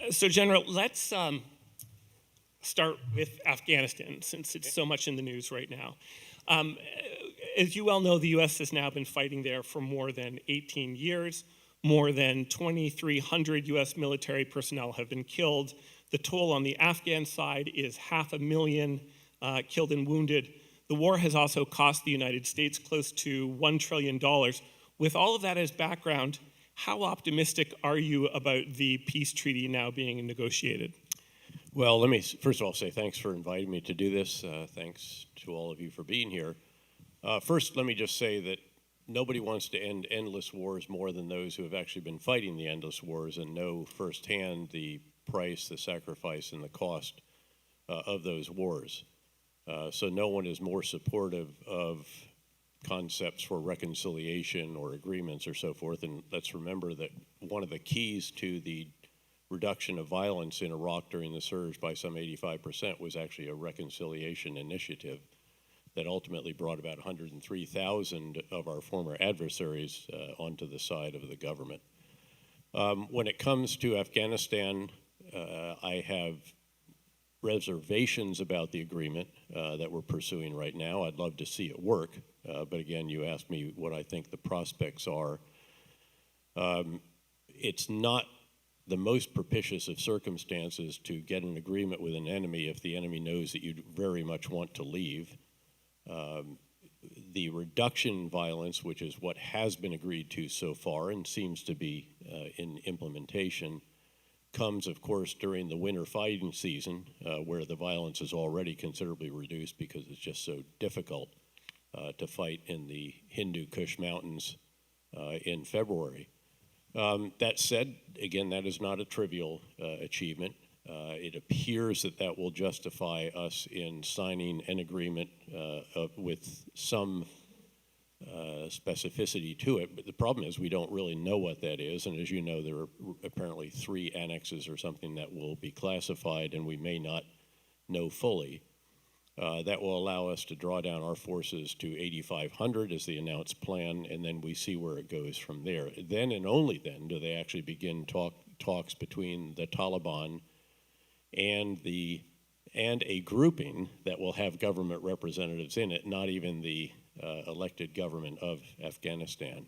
So, General, let's start with Afghanistan, since it's so much in the news right now. As you well know, the U.S. has now been fighting there for more than 18 years. More than 2,300 U.S. military personnel have been killed. The toll on the Afghan side is 500,000 killed and wounded. The war has also cost the United States close to $1 trillion. With all of that as background, how optimistic are you about the peace treaty now being negotiated? Well, let me first of all say thanks for inviting me to do this. Thanks to all of you for being here. First, let me just say that nobody wants to end endless wars more than those who have actually been fighting the endless wars and know firsthand the price, the sacrifice, and the cost of those wars. So no one is more supportive of concepts for reconciliation or agreements or so forth. And let's remember that one of the keys to the reduction of violence in Iraq during the surge by some 85% was actually a reconciliation initiative that ultimately brought about 103,000 of our former adversaries onto the side of the government. When it comes to Afghanistan, I have reservations about the agreement that we're pursuing right now. I'd love to see it work, but again, you asked me what I think the prospects are. It's not the most propitious of circumstances to get an agreement with an enemy if the enemy knows that you very much want to leave. The reduction in violence, which is what has been agreed to so far and seems to be in implementation, comes, of course, during the winter fighting season, where the violence is already considerably reduced because it's just so difficult to fight in the Hindu Kush Mountains in February. That said, again, that is not a trivial achievement. It appears that that will justify us in signing an agreement with some specificity to it, but the problem is we don't really know what that is, and as you know, there are apparently 3 annexes or something that will be classified, and we may not know fully. That will allow us to draw down our forces to 8,500 as the announced plan, and then we see where it goes from there. Then and only then do they actually begin talks between the Taliban and a grouping that will have government representatives in it, not even the elected government of Afghanistan.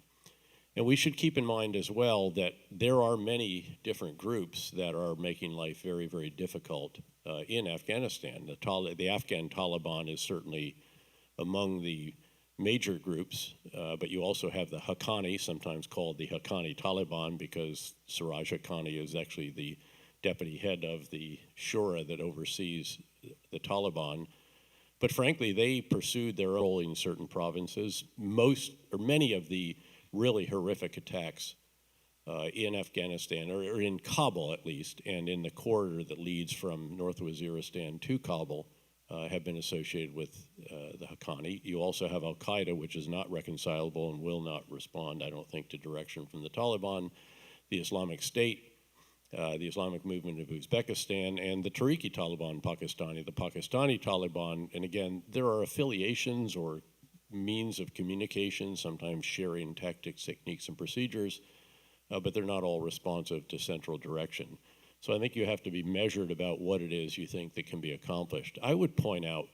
And we should keep in mind as well that there are many different groups that are making life very, very difficult in Afghanistan. The Afghan Taliban is certainly among the major groups, but you also have the Haqqani, sometimes called the Haqqani Taliban, because Siraj Haqqani is actually the deputy head of the Shura that oversees the Taliban. But frankly, they pursued their role in certain provinces. Many of the really horrific attacks in Afghanistan, or in Kabul at least, and in the corridor that leads from North Waziristan to Kabul, have been associated with the Haqqani. You also have Al-Qaeda, which is not reconcilable and will not respond, I don't think, to direction from the Taliban, the Islamic State, the Islamic movement of Uzbekistan, and the Tariqi Taliban Pakistani, the Pakistani Taliban. And again, there are affiliations or means of communication, sometimes sharing tactics, techniques, and procedures, but they're not all responsive to central direction. So I think you have to be measured about what it is you think that can be accomplished. I would point out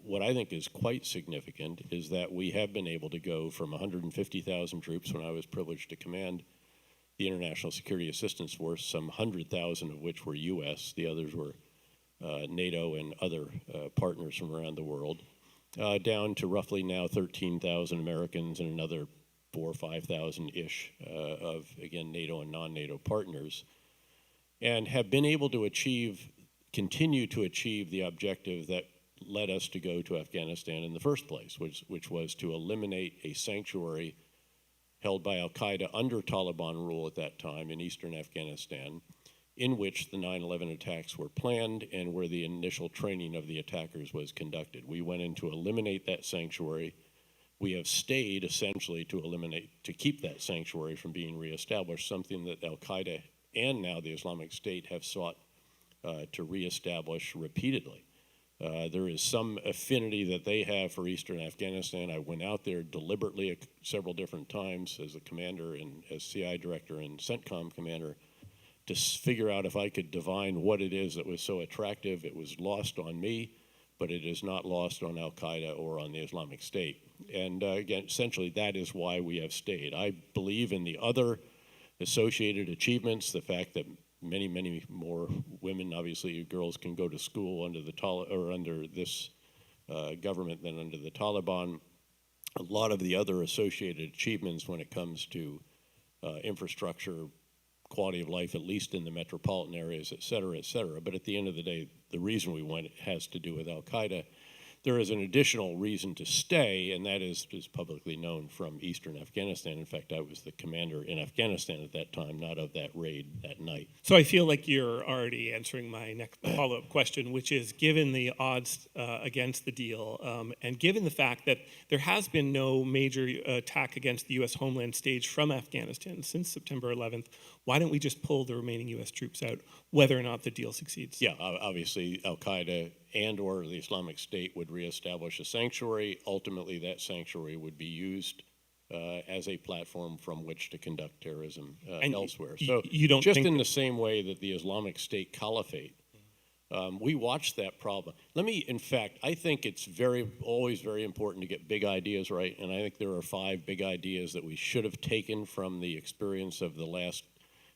what I think is quite significant is that we have been able to go from 150,000 troops when I was privileged to command the International Security Assistance Force, some 100,000 of which were U.S., the others were NATO and other partners from around the world, down to roughly now 13,000 Americans and another 4,000 or 5,000-ish of, again, NATO and non-NATO partners, and have been able to continue to achieve the objective that led us to go to Afghanistan in the first place, which was to eliminate a sanctuary held by Al-Qaeda under Taliban rule at that time in eastern Afghanistan, in which the 9/11 attacks were planned and where the initial training of the attackers was conducted. We went in to eliminate that sanctuary. We have stayed essentially to keep that sanctuary from being reestablished, something that Al-Qaeda and now the Islamic State have sought to reestablish repeatedly. There is some affinity that they have for eastern Afghanistan. I went out there deliberately several different times as a commander and as CI director and CENTCOM commander to figure out if I could divine what it is that was so attractive. It was lost on me, but it is not lost on Al-Qaeda or on the Islamic State. And again, essentially, that is why we have stayed. I believe in the other associated achievements, the fact that many, many more women, obviously girls, can go to school under the under this government than under the Taliban. A lot of the other associated achievements when it comes to infrastructure, quality of life, at least in the metropolitan areas, et cetera, et cetera. But at the end of the day, the reason we went has to do with Al-Qaeda. There is an additional reason to stay, and that is publicly known from eastern Afghanistan. In fact, I was the commander in Afghanistan at that time, not of that raid that night. So I feel like you're already answering my next follow-up question, which is, given the odds against the deal, and given the fact that there has been no major attack against the U.S. homeland stage from Afghanistan since September 11th, why don't we just pull the remaining U.S. troops out, whether or not the deal succeeds? Yeah, obviously Al-Qaeda and or the Islamic State would reestablish a sanctuary. Ultimately, that sanctuary would be used as a platform from which to conduct terrorism elsewhere. So you don't just think in the same way that the Islamic State caliphate, we watched that problem. In fact, I think it's always very important to get big ideas right, and I think there are 5 big ideas that we should have taken from the experience of the last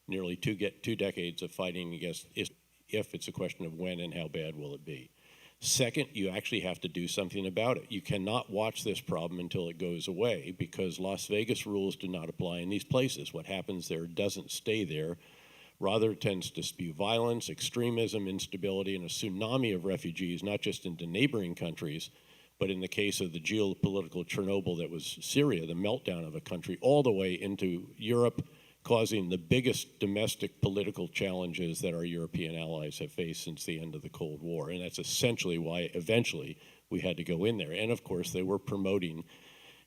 nearly two decades of fighting against, if it's a question of when and how bad will it be. Second, you actually have to do something about it. You cannot watch this problem until it goes away, because Las Vegas rules do not apply in these places. What happens there doesn't stay there. Rather, it tends to spew violence, extremism, instability, and a tsunami of refugees, not just into neighboring countries, but in the case of the geopolitical Chernobyl that was Syria, the meltdown of a country, all the way into Europe, causing the biggest domestic political challenges that our European allies have faced since the end of the Cold War. And that's essentially why eventually we had to go in there. And of course, they were promoting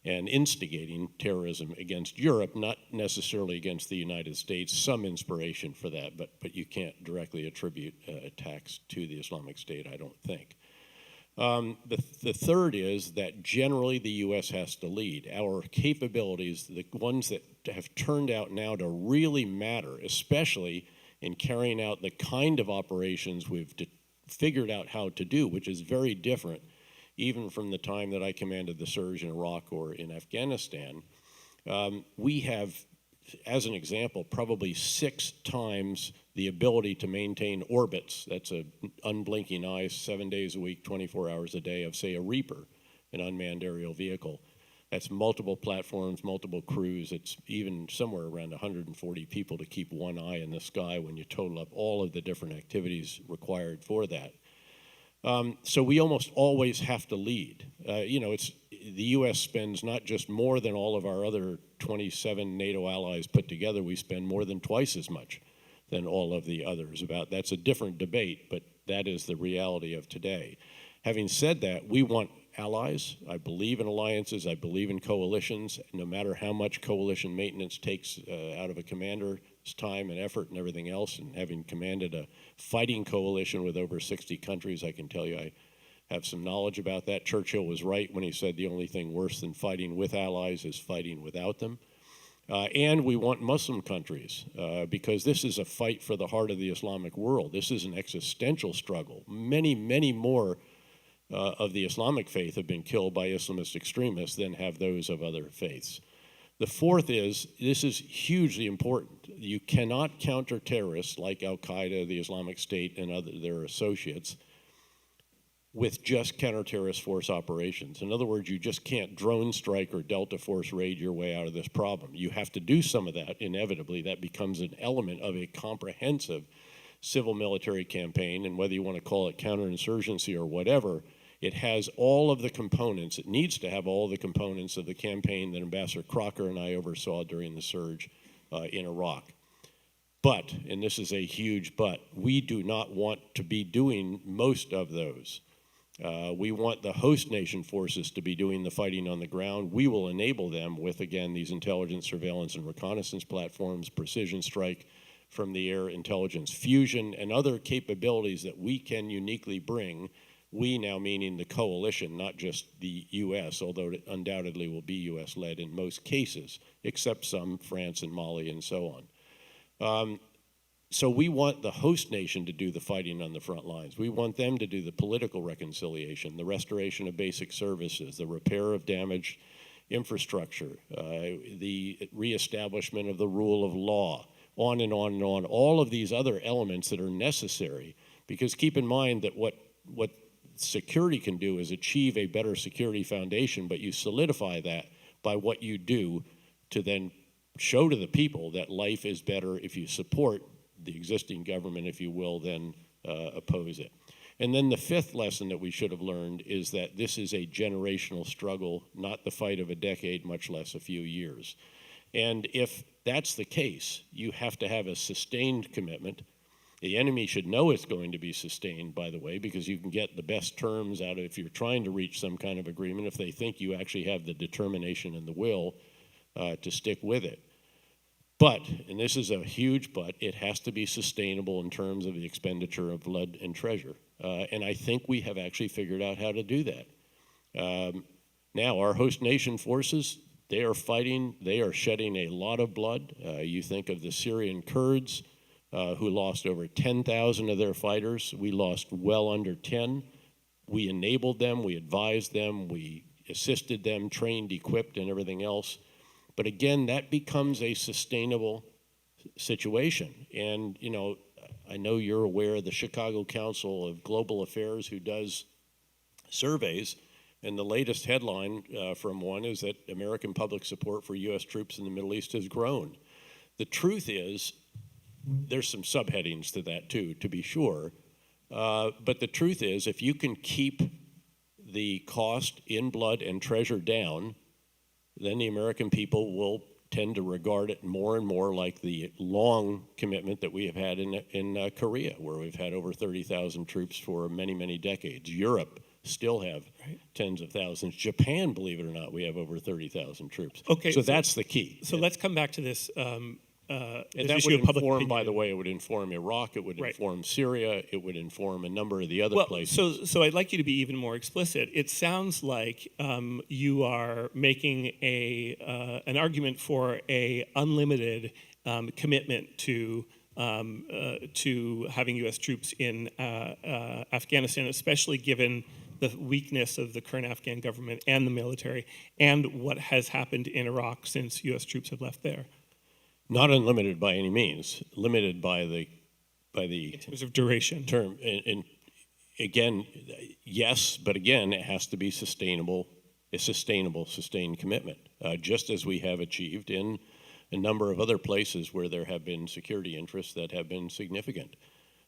and instigating terrorism against Europe, not necessarily against the United States. Some inspiration for that, but you can't directly attribute attacks to the Islamic State, I don't think. The third is that generally the U.S. has to lead. Our capabilities, the ones that have turned out now to really matter, especially in carrying out the kind of operations we've figured out how to do, which is very different even from the time that I commanded the surge in Iraq or in Afghanistan. We have, as an example, probably 6 times the ability to maintain orbits. That's an unblinking eye, 7 days a week, 24 hours a day of, say, a Reaper, an unmanned aerial vehicle. That's multiple platforms, multiple crews. It's even somewhere around 140 people to keep one eye in the sky when you total up all of the different activities required for that. So we almost always have to lead. The U.S. spends not just more than all of our other 27 NATO allies put together, we spend more than twice as much than all of the others. That's a different debate, but that is the reality of today. Having said that, we want allies. I believe in alliances. I believe in coalitions. No matter how much coalition maintenance takes out of a commander's time and effort and everything else, and having commanded a fighting coalition with over 60 countries, I can tell you I have some knowledge about that. Churchill was right when he said the only thing worse than fighting with allies is fighting without them. And we want Muslim countries, because this is a fight for the heart of the Islamic world. This is an existential struggle. Many, many more of the Islamic faith have been killed by Islamist extremists than have those of other faiths. The fourth is, this is hugely important. You cannot counter terrorists like Al-Qaeda, the Islamic State, and their associates with just counter-terrorist force operations. In other words, you just can't drone strike or Delta Force raid your way out of this problem. You have to do some of that, inevitably. That becomes an element of a comprehensive civil military campaign, and whether you want to call it counterinsurgency or whatever, it has all of the components. It needs to have all the components of the campaign that Ambassador Crocker and I oversaw during the surge in Iraq. But, and this is a huge but, we do not want to be doing most of those. We want the host nation forces to be doing the fighting on the ground. We will enable them with, again, these intelligence, surveillance, and reconnaissance platforms, precision strike from the air, intelligence fusion, and other capabilities that we can uniquely bring. We now meaning the coalition, not just the U.S., although it undoubtedly will be U.S.-led in most cases, except some, France and Mali and so on. So we want the host nation to do the fighting on the front lines. We want them to do the political reconciliation, the restoration of basic services, the repair of damaged infrastructure, the reestablishment of the rule of law, on and on and on, all of these other elements that are necessary. Because keep in mind that what security can do is achieve a better security foundation, but you solidify that by what you do to then show to the people that life is better if you support the existing government, if you will, than oppose it. And then the fifth lesson that we should have learned is that this is a generational struggle, not the fight of a decade, much less a few years. And if that's the case, you have to have a sustained commitment. The enemy should know it's going to be sustained, by the way, because you can get the best terms out of if you're trying to reach some kind of agreement, if they think you actually have the determination and the will to stick with it. But, and this is a huge but, it has to be sustainable in terms of the expenditure of blood and treasure. And I think we have actually figured out how to do that. Now, our host nation forces, they are fighting, they are shedding a lot of blood. You think of the Syrian Kurds, who lost over 10,000 of their fighters. We lost well under 10. We enabled them, we advised them, we assisted them, trained, equipped, and everything else. But again, that becomes a sustainable situation. And, you know, I know you're aware of the Chicago Council of Global Affairs, who does surveys, and the latest headline from one is that American public support for U.S. troops in the Middle East has grown. The truth is, there's some subheadings to that too, to be sure, but the truth is, if you can keep the cost in blood and treasure down, then the American people will tend to regard it more and more like the long commitment that we have had in Korea, where we've had over 30,000 troops for many, many decades. Europe still have tens of thousands. Japan, believe it or not, we have over 30,000 troops. Okay, so that's the key. So let's come back to this. And that would inform, by the way, it would inform Iraq, it would inform Syria, it would inform a number of the other places. So I'd like you to be even more explicit. It sounds like you are making an argument for a unlimited commitment to having U.S. troops in Afghanistan, especially given the weakness of the current Afghan government and the military, and what has happened in Iraq since U.S. troops have left there. Not unlimited by any means, limited by the in terms of duration term. And again, yes, but again, it has to be sustainable, sustained commitment, just as we have achieved in a number of other places where there have been security interests that have been significant.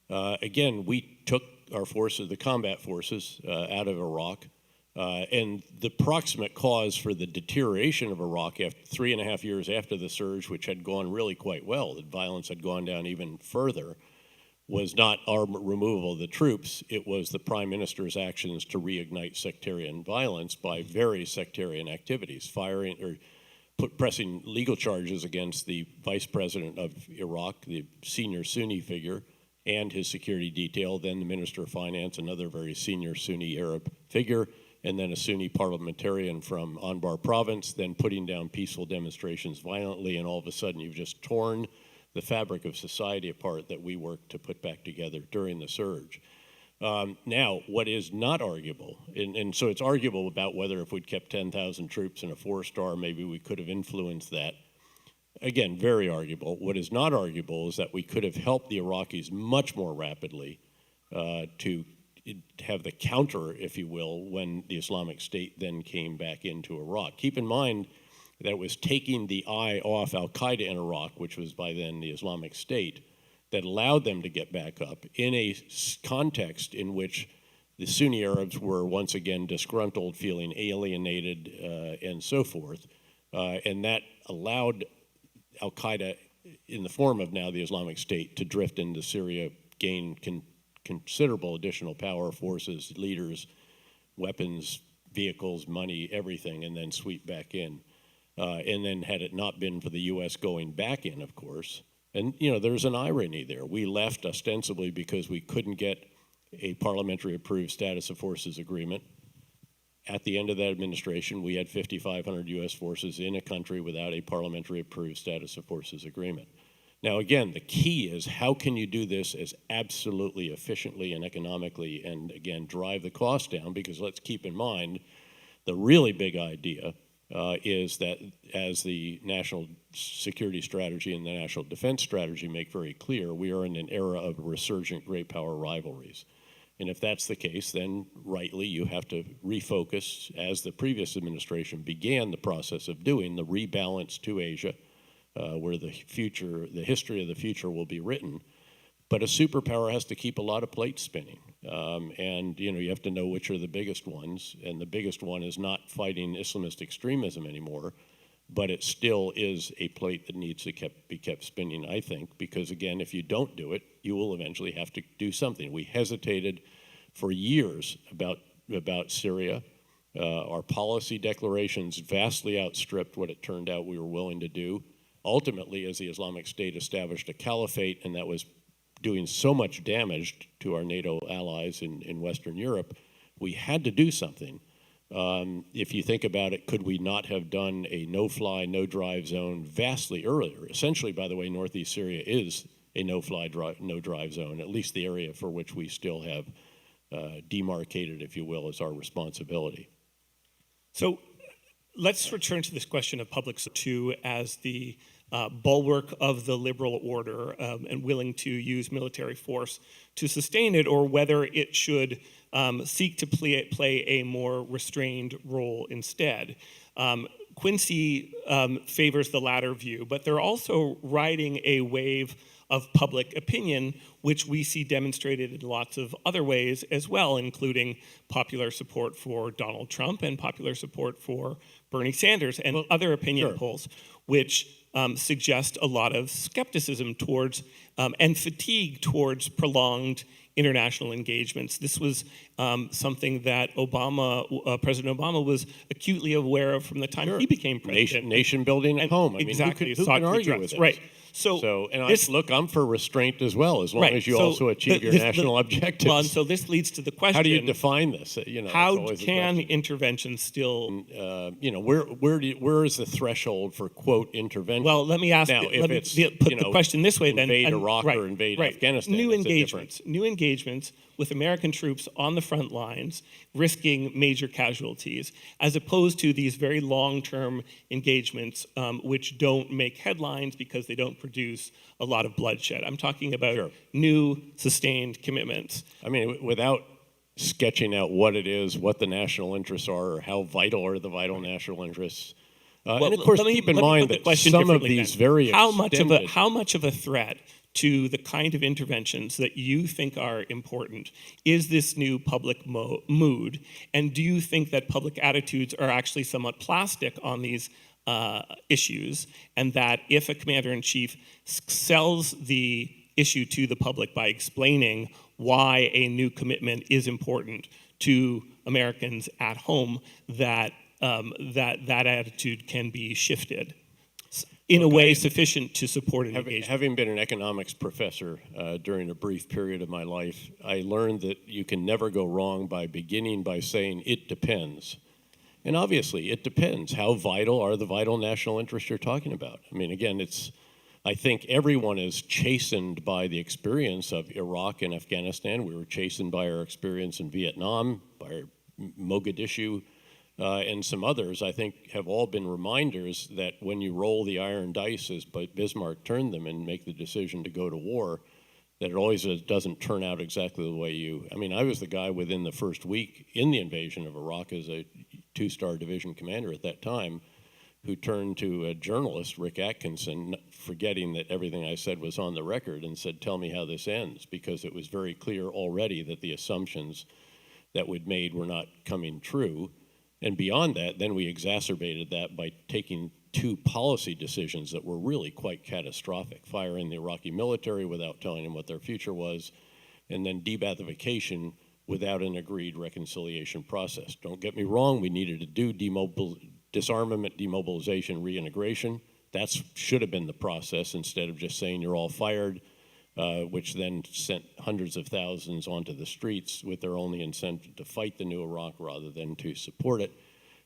Again, we took our forces, the combat forces, out of Iraq. And the proximate cause for the deterioration of Iraq after 3.5 years after the surge, which had gone really quite well, that violence had gone down even further, was not our removal of the troops. It was the Prime Minister's actions to reignite sectarian violence by very sectarian activities, firing or pressing legal charges against the vice president of Iraq, the senior Sunni figure, and his security detail, then the Minister of Finance, another very senior Sunni Arab figure, and then a Sunni parliamentarian from Anbar province, then putting down peaceful demonstrations violently, and all of a sudden you've just torn the fabric of society apart that we worked to put back together during the surge. Now, what is not arguable, and so it's arguable about whether if we'd kept 10,000 troops in a 4-star, maybe we could have influenced that. Again, very arguable. What is not arguable is that we could have helped the Iraqis much more rapidly to have the counter, if you will, when the Islamic State then came back into Iraq. Keep in mind that it was taking the eye off al-Qaeda in Iraq, which was by then the Islamic State, that allowed them to get back up in a context in which the Sunni Arabs were once again disgruntled, feeling alienated, and so forth. And that allowed al-Qaeda, in the form of now the Islamic State, to drift into Syria, gain considerable additional power, forces, leaders, weapons, vehicles, money, everything, and then sweep back in. And then had it not been for the U.S. going back in, of course, and you know, there's an irony there. We left ostensibly because we couldn't get a parliamentary approved status of forces agreement. At the end of that administration, we had 5,500 U.S. forces in a country without a parliamentary approved status of forces agreement. Now, again, the key is how can you do this as absolutely efficiently and economically and, again, drive the cost down? Because let's keep in mind, the really big idea is that as the national security strategy and the national defense strategy make very clear, we are in an era of resurgent great power rivalries. And if that's the case, then rightly you have to refocus, as the previous administration began the process of doing, the rebalance to Asia, where the history of the future will be written. But a superpower has to keep a lot of plates spinning. And you have to know which are the biggest ones. And the biggest one is not fighting Islamist extremism anymore, but it still is a plate that needs to be kept spinning, I think, because again, if you don't do it, you will eventually have to do something. We hesitated for years about Syria. Our policy declarations vastly outstripped what it turned out we were willing to do. Ultimately, as the Islamic State established a caliphate, and that was doing so much damage to our NATO allies in Western Europe, we had to do something. If you think about it, could we not have done a no-fly, no-drive zone vastly earlier? Essentially, by the way, northeast Syria is a no-fly, no-drive zone, at least the area for which we still have demarcated, if you will, as our responsibility. So let's return to this question of public too as the bulwark of the liberal order and willing to use military force to sustain it, or whether it should seek to play a more restrained role instead. Quincy favors the latter view, but they're also riding a wave of public opinion, which we see demonstrated in lots of other ways as well, including popular support for Donald Trump and popular support for Bernie Sanders and other opinion polls, which suggest a lot of skepticism towards and fatigue towards prolonged international engagements. This was something that President Obama was acutely aware of from the time he became president. Nation building at home. I mean, exactly, who can argue with this? Right. Look, I'm for restraint as well, as long as you also achieve your national objectives. Well, and so this leads to the question: how do you define this? How can intervention still? Where is the threshold for quote intervention? Well, let me ask. Now, let me put the question this way: then invade Iraq or invade Afghanistan. New engagements with American troops on the front lines, risking major casualties, as opposed to these very long-term engagements, which don't make headlines because they don't produce a lot of bloodshed. I'm talking about new, sustained commitments. I mean, without sketching out what it is, what the national interests are, or how vital are the vital national interests. And of course, keep in mind that some of these very how much of a threat to the kind of interventions that you think are important is this new public mood? And do you think that public attitudes are actually somewhat plastic on these issues, and that if a commander-in-chief sells the issue to the public by explaining why a new commitment is important to Americans at home, that that attitude can be shifted in a way sufficient to support an engagement? Having been an economics professor during a brief period of my life, I learned that you can never go wrong by beginning by saying, it depends. And obviously, it depends. How vital are the vital national interests you're talking about? I mean, again, I think everyone is chastened by the experience of Iraq and Afghanistan. We were chastened by our experience in Vietnam, by Mogadishu, and some others, I think, have all been reminders that when you roll the iron dice, as Bismarck turned them, and make the decision to go to war, that it always doesn't turn out exactly the way I mean, I was the guy within the first week in the invasion of Iraq as a two-star division commander at that time, who turned to a journalist, Rick Atkinson, forgetting that everything I said was on the record, and said, tell me how this ends, because it was very clear already that the assumptions that we'd made were not coming true. And beyond that, then we exacerbated that by taking two policy decisions that were really quite catastrophic: firing the Iraqi military without telling them what their future was, and then debathification without an agreed reconciliation process. Don't get me wrong, we needed to do disarmament, demobilization, reintegration. That should have been the process, instead of just saying you're all fired, which then sent hundreds of thousands onto the streets with their only incentive to fight the new Iraq rather than to support it.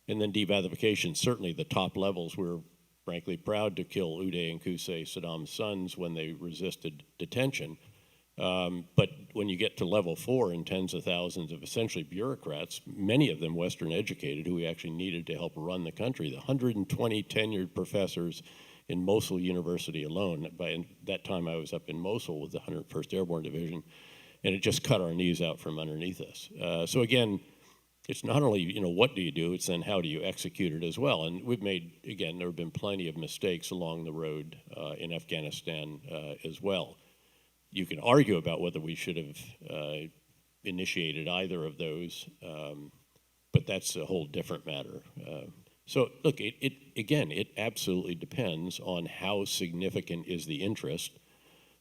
And then debathification, certainly the top levels, we're frankly proud to kill Uday and Qusay, Saddam's sons, when they resisted detention. But when you get to level 4 and tens of thousands of essentially bureaucrats, many of them Western educated, who we actually needed to help run the country, the 120 tenured professors in Mosul University alone. By that time I was up in Mosul with the 101st Airborne Division, and it just cut our knees out from underneath us. So again, it's not only, what do you do, it's then how do you execute it as well. And we've made, again, there have been plenty of mistakes along the road in Afghanistan as well. You can argue about whether we should have initiated either of those, but that's a whole different matter. So look, it absolutely depends on how significant is the interest.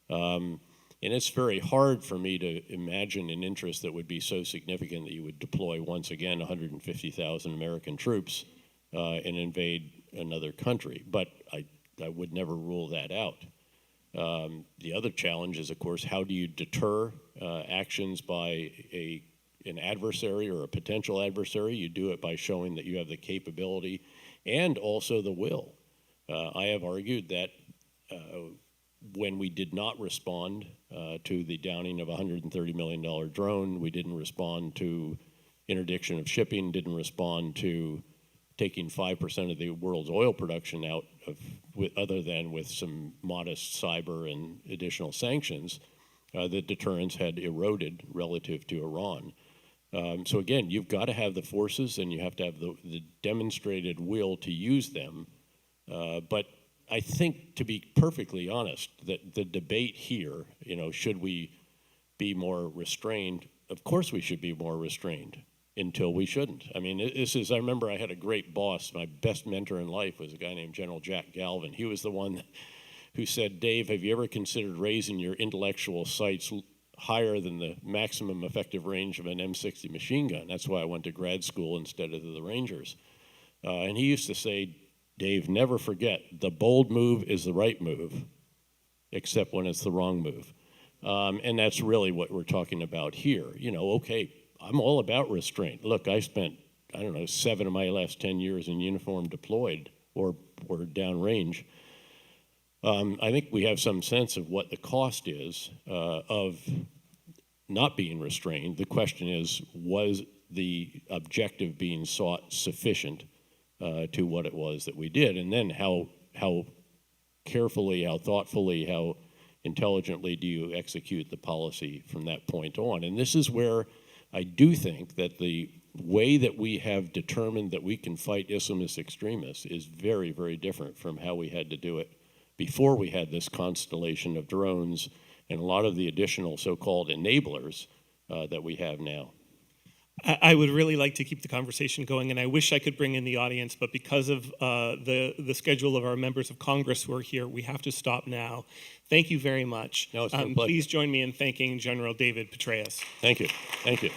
And it's very hard for me to imagine an interest that would be so significant that you would deploy once again 150,000 American troops and invade another country. But I would never rule that out. The other challenge is, of course, how do you deter actions by an adversary or a potential adversary? You do it by showing that you have the capability and also the will. I have argued that when we did not respond to the downing of a $130 million drone, we didn't respond to interdiction of shipping, didn't respond to taking 5% of the world's oil production out of, other than with some modest cyber and additional sanctions, the deterrence had eroded relative to Iran. So again, you've got to have the forces and you have to have the demonstrated will to use them. But I think, to be perfectly honest, that the debate here, should we be more restrained? Of course we should be more restrained until we shouldn't. I mean, I remember I had a great boss. My best mentor in life was a guy named General Jack Galvin. He was the one who said, Dave, have you ever considered raising your intellectual sights higher than the maximum effective range of an M60 machine gun? That's why I went to grad school instead of the Rangers. And he used to say, Dave, never forget, the bold move is the right move, except when it's the wrong move. And that's really what we're talking about here. Okay, I'm all about restraint. Look, I spent, 7 of my last 10 years in uniform deployed or downrange. I think we have some sense of what the cost is of not being restrained. The question is, was the objective being sought sufficient to what it was that we did? And then how carefully, how thoughtfully, how intelligently do you execute the policy from that point on? And this is where I do think that the way that we have determined that we can fight Islamist extremists is very, very different from how we had to do it before we had this constellation of drones and a lot of the additional so-called enablers that we have now. I would really like to keep the conversation going, and I wish I could bring in the audience, but because of the schedule of our members of Congress who are here, we have to stop now. Thank you very much. No, it's my pleasure. Please join me in thanking General David Petraeus. Thank you. Thank you.